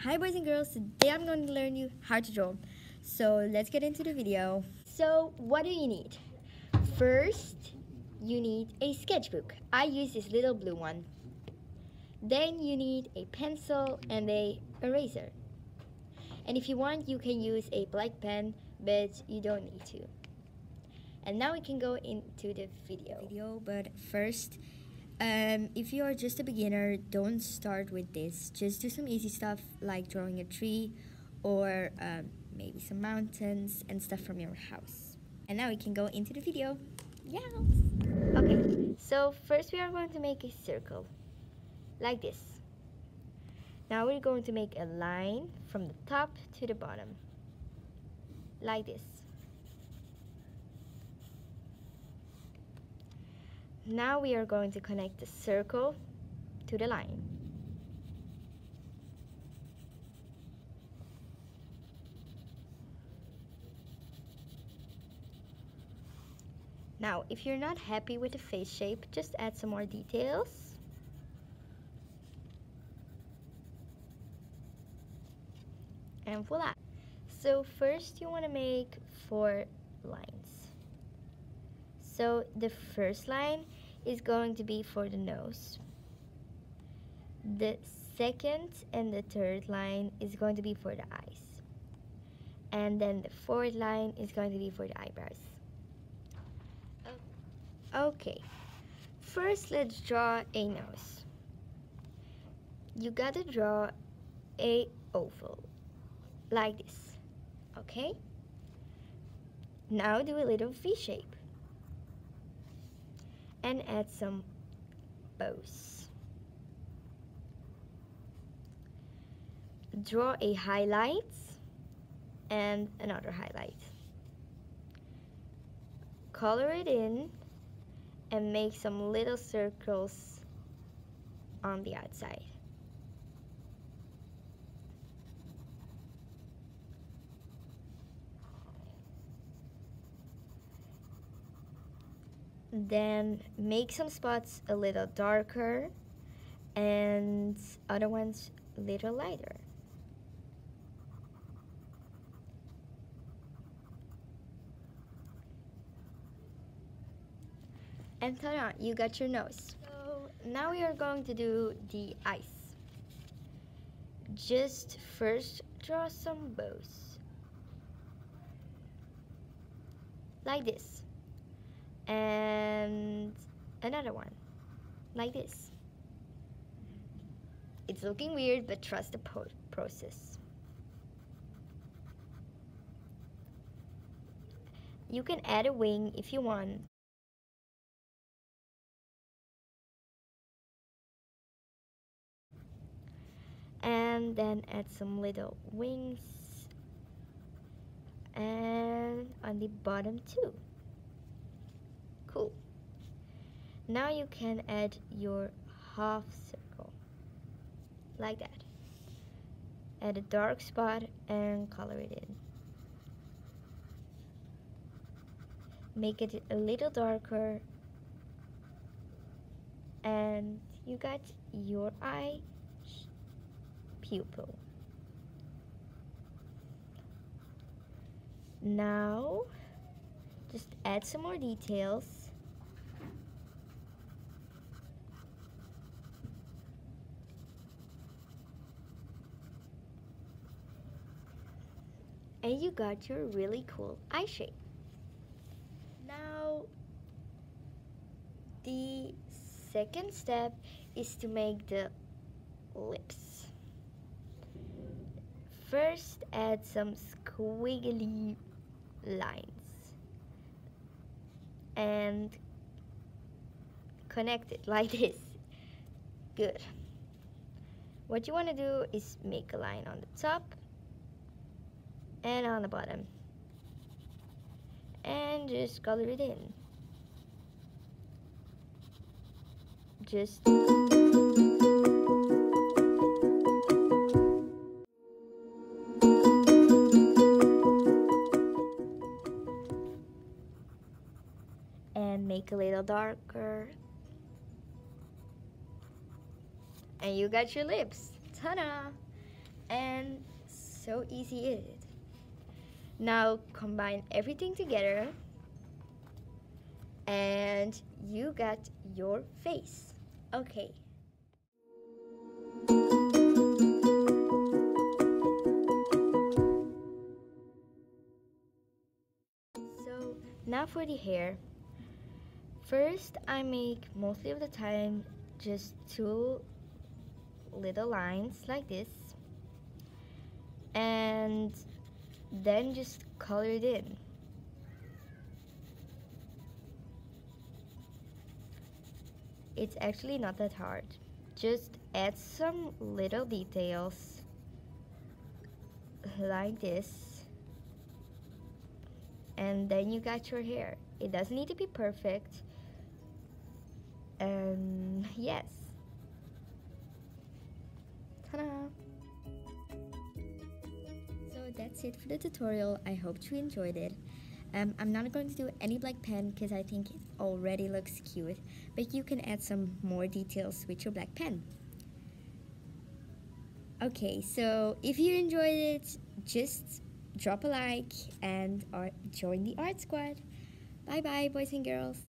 Hi boys and girls, today I'm going to learn you how to draw. So let's get into the video. So what do you need? First, you need a sketchbook. I use this little blue one. Then you need a pencil and a eraser. And if you want, you can use a black pen, but you don't need to. And now we can go into the video. But first, if you are just a beginner, don't start with this. Just do some easy stuff like drawing a tree or maybe some mountains and stuff from your house. And now we can go into the video. Yeah. Okay, so first we are going to make a circle like this. Now we're going to make a line from the top to the bottom like this. Now we are going to connect the circle to the line. Now, if you're not happy with the face shape, just add some more details. And voila! So first you want to make 4 lines. So the first line is going to be for the nose. The second and the third line is going to be for the eyes. And then the fourth line is going to be for the eyebrows. Okay, first let's draw a nose. You gotta draw a oval like this, okay? Now do a little V shape and add some bows. Draw a highlight and another highlight. Color it in and make some little circles on the outside. Then make some spots a little darker and other ones a little lighter. And ta-da, you got your nose. So now we are going to do the eyes. Just first draw some bows like this. And another one like this. It's looking weird, but trust the process. You can add a wing if you want. And then add some little wings and on the bottom too. Cool. Now you can add your half circle like that. Add a dark spot and color it in. Make it a little darker and you got your eye pupil. Now just add some more details. And you got your really cool eye shape. Now the second step is to make the lips. First add some squiggly lines and connect it like this. Good. What you want to do is make a line on the top and on the bottom and just color it in. Just and make a little darker and you got your lips. Ta-da! And So easy is it? Now combine everything together and you got your face. Okay. So now for the hair. First, I make mostly of the time just two little lines like this, and then just color it in. It's actually not that hard. Just add some little details like this, and then you got your hair. It doesn't need to be perfect. And yes. Ta-da! So that's it for the tutorial. I hope you enjoyed it. I'm not going to do any black pen because I think it already looks cute, but you can add some more details with your black pen. Okay, so if you enjoyed it, just drop a like and join the art squad. Bye bye, boys and girls.